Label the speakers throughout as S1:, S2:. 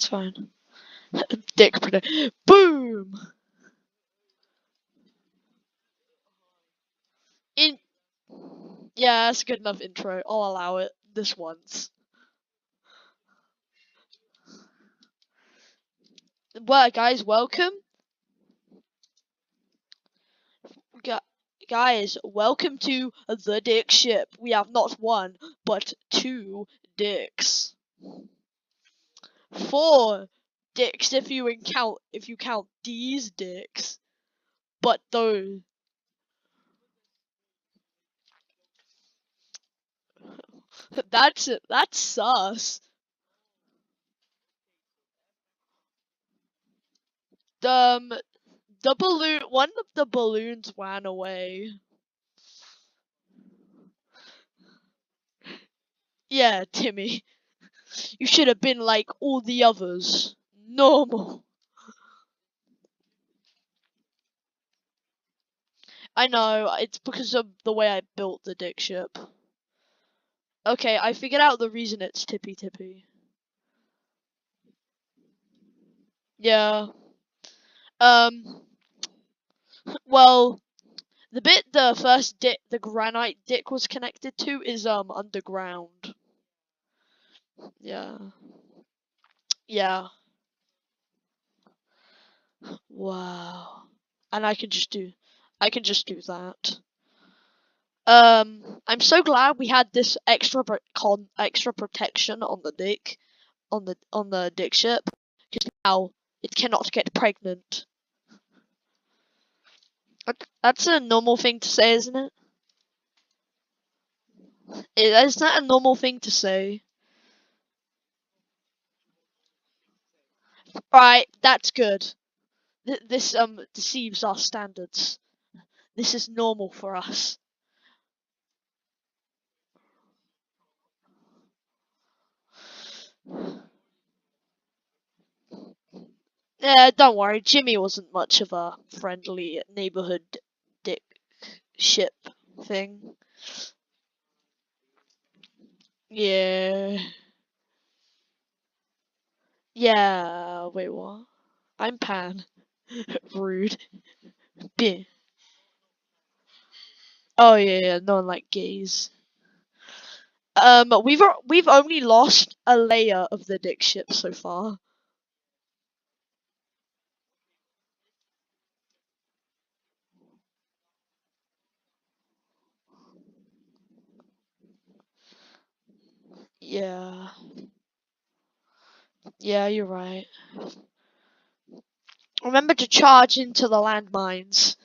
S1: It's fine. Dick protect. Boom! In. Yeah, that's a good enough intro. I'll allow it this once. Well, guys, welcome. Guys, welcome to the Dick Ship. We have not one, but two dicks. 4 dicks if you count these dicks. But those. That's sus. The balloon. One of the balloons ran away. Yeah, Timmy. You should have been like all the others. Normal. I know, it's because of the way I built the dick ship. Okay, I figured out the reason it's tippy tippy. Yeah. Well, the bit the first dick, the granite dick was connected to is underground. Yeah. Yeah. Wow. And I can just do that. I'm so glad we had this extra protection on the dick, on the dick ship, because now it cannot get pregnant. That's a normal thing to say, isn't it? Is that a normal thing to say? Right, that's good. This deceives our standards. This is normal for us. Don't worry, Jimmy wasn't much of a friendly neighborhood dick ship thing. Yeah. Yeah, wait, what? I'm Pan. Rude. Bleh. Oh yeah, no one like gays. We've only lost a layer of the dick ship so far. Yeah. Yeah, you're right. Remember to charge into the landmines.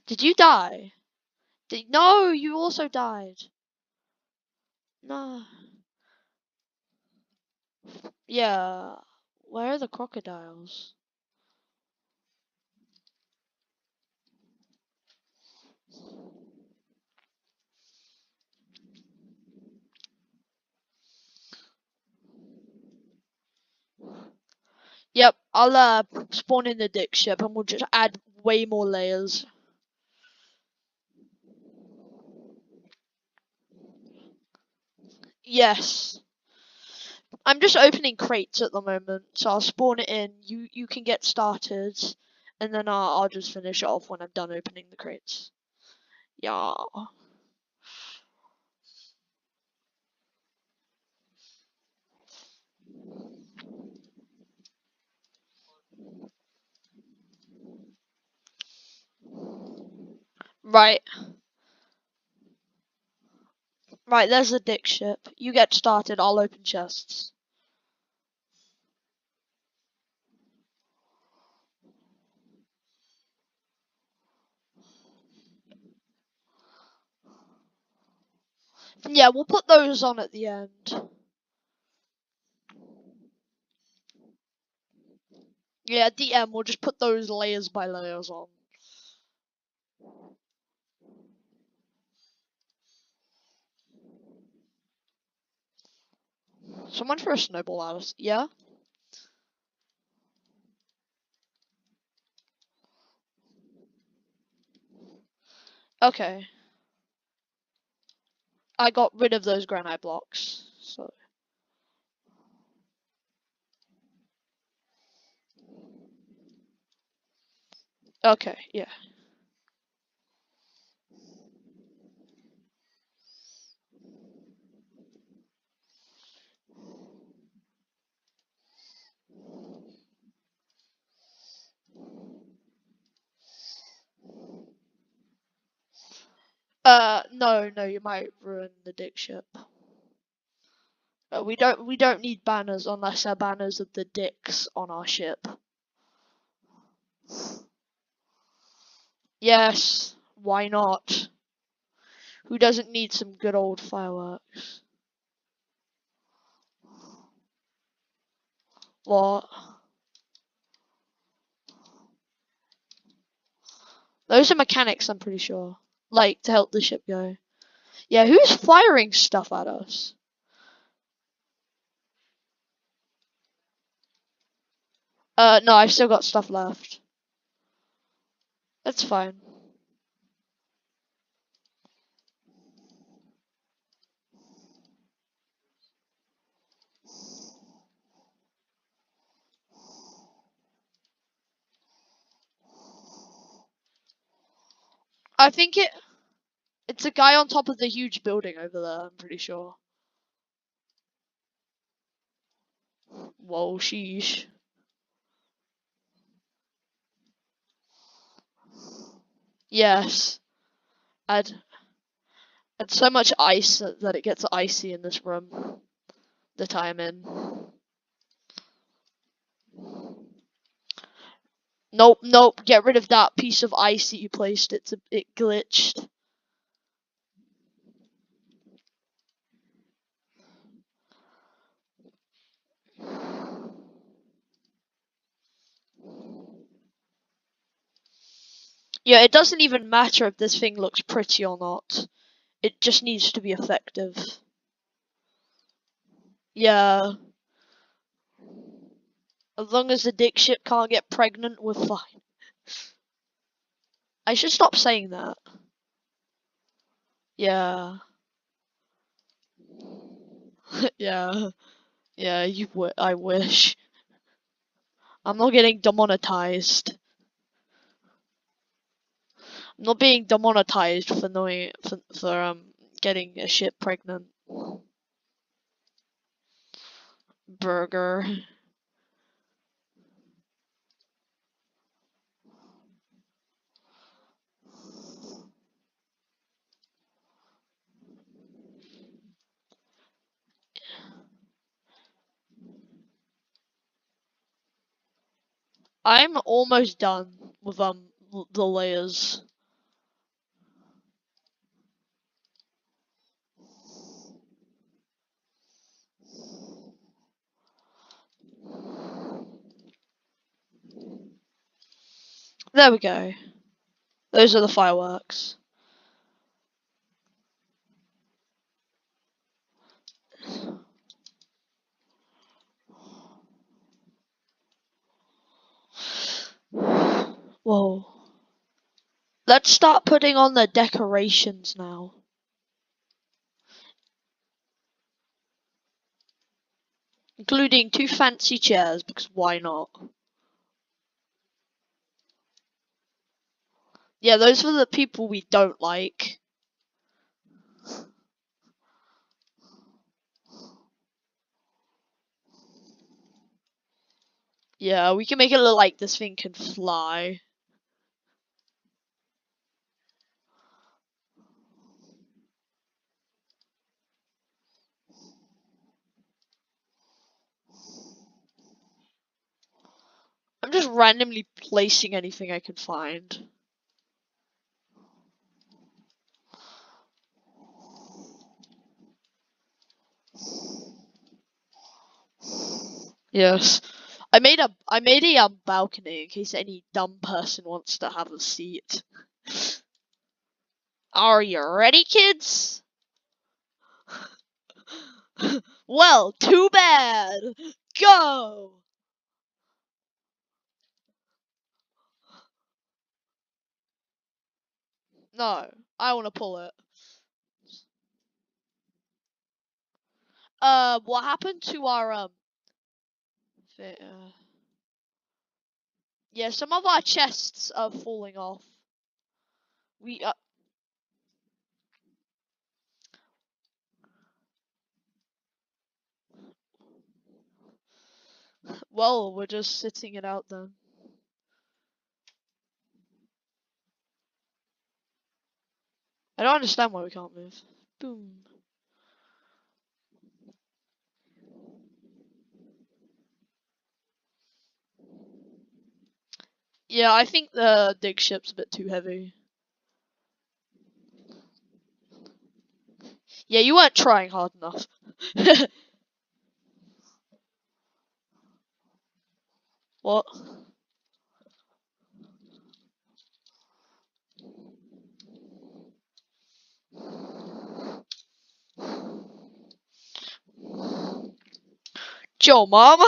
S1: Did you die? No, you also died. No. Yeah. Where are the crocodiles? Yep, I'll spawn in the dick ship and we'll just add way more layers. Yes. I'm just opening crates at the moment, so I'll spawn it in. You can get started, and then I'll just finish it off when I'm done opening the crates. Yeah. Right. Right, there's the dick ship. You get started, I'll open chests. Yeah, we'll put those on at the end. Yeah, at the end, we'll just put those layers by layers on. Someone throw a snowball at us. Yeah? Okay. I got rid of those granite blocks. So. Okay, yeah. No, you might ruin the dick ship. We don't need banners unless they're banners of the dicks on our ship. Yes, why not? Who doesn't need some good old fireworks? What? Those are mechanics, I'm pretty sure. Like, to help the ship go. Yeah, who's firing stuff at us? No, I've still got stuff left. That's fine. I think it's a guy on top of the huge building over there, I'm pretty sure. Whoa, sheesh. Yes. Add so much ice that it gets icy in this room that I'm in. Nope, get rid of that piece of ice that you placed. It glitched. Yeah, it doesn't even matter if this thing looks pretty or not. It just needs to be effective. Yeah. As long as the dick ship can't get pregnant, we're fine. I should stop saying that. Yeah. Yeah. Yeah, I wish. I'm not getting demonetized. I'm not being demonetized for knowing for getting a ship pregnant. Burger. I'm almost done with the layers. There we go. Those are the fireworks. Whoa. Let's start putting on the decorations now. Including 2 fancy chairs, because why not? Yeah, those are the people we don't like. Yeah, we can make it look like this thing can fly. I'm just randomly placing anything I can find. Yes. I made a balcony in case any dumb person wants to have a seat. Are you ready, kids? Well, too bad. Go. No, I want to pull it. What happened to our yeah, some of our chests are falling off. We well, we're just sitting it out then. I don't understand why we can't move. Boom. Yeah, I think the dig ship's a bit too heavy. Yeah, you weren't trying hard enough. What? Joe, mama?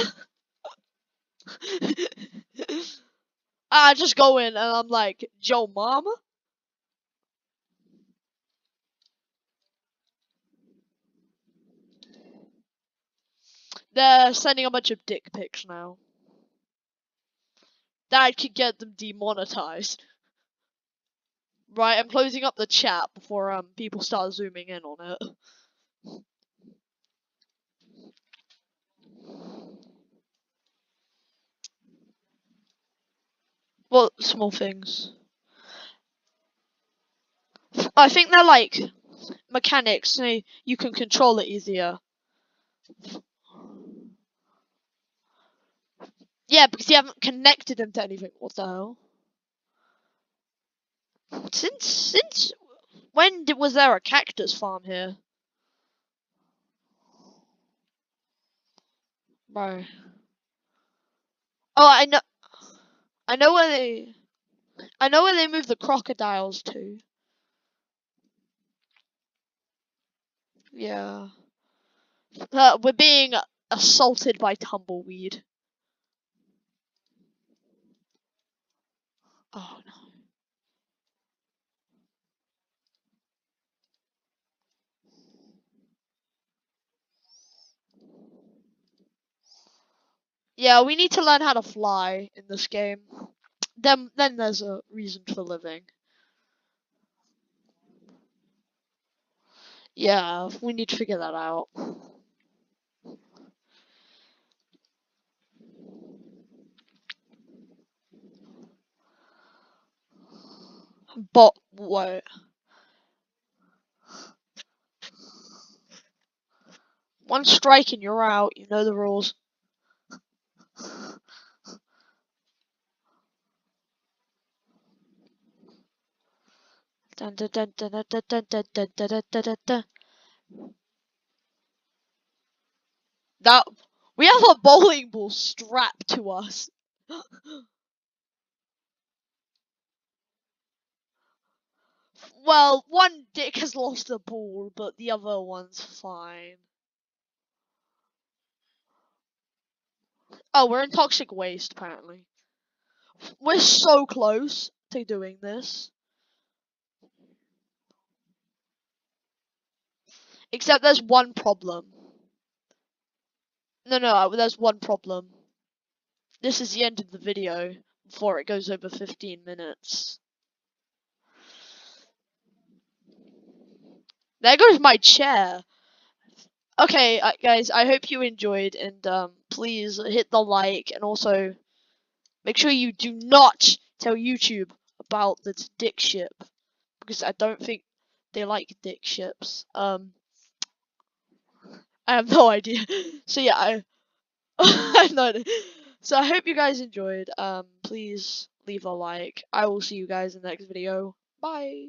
S1: I just go in and I'm like, Joe, mama? They're sending a bunch of dick pics now. That could get them demonetized. Right, I'm closing up the chat before people start zooming in on it. Well, small things. I think they're like mechanics, so you can control it easier. Yeah, because you haven't connected them to anything. What the hell? Since when was there a cactus farm here? Bro. Oh, I know where they moved the crocodiles to. Yeah. We're being assaulted by tumbleweed. Oh no. Yeah, we need to learn how to fly in this game. Then there's a reason for living. Yeah, we need to figure that out. But wait. One strike and you're out. You know the rules. Dun, dun, dun, dun, dun, dun, dun, dun, dun, dun, dun, dun, dun. That we have a bowling ball strapped to us. Well, one dick has lost a ball, but the other one's fine. Oh, we're in toxic waste, apparently. We're so close to doing this. Except there's one problem. No, there's one problem. This is the end of the video before it goes over 15 minutes. There goes my chair. Okay, guys, I hope you enjoyed, and please hit the like, and also make sure you do not tell YouTube about this dick ship, because I don't think they like dick ships. I have no idea. So yeah, I have no idea. So I hope you guys enjoyed. Please leave a like. I will see you guys in the next video. Bye.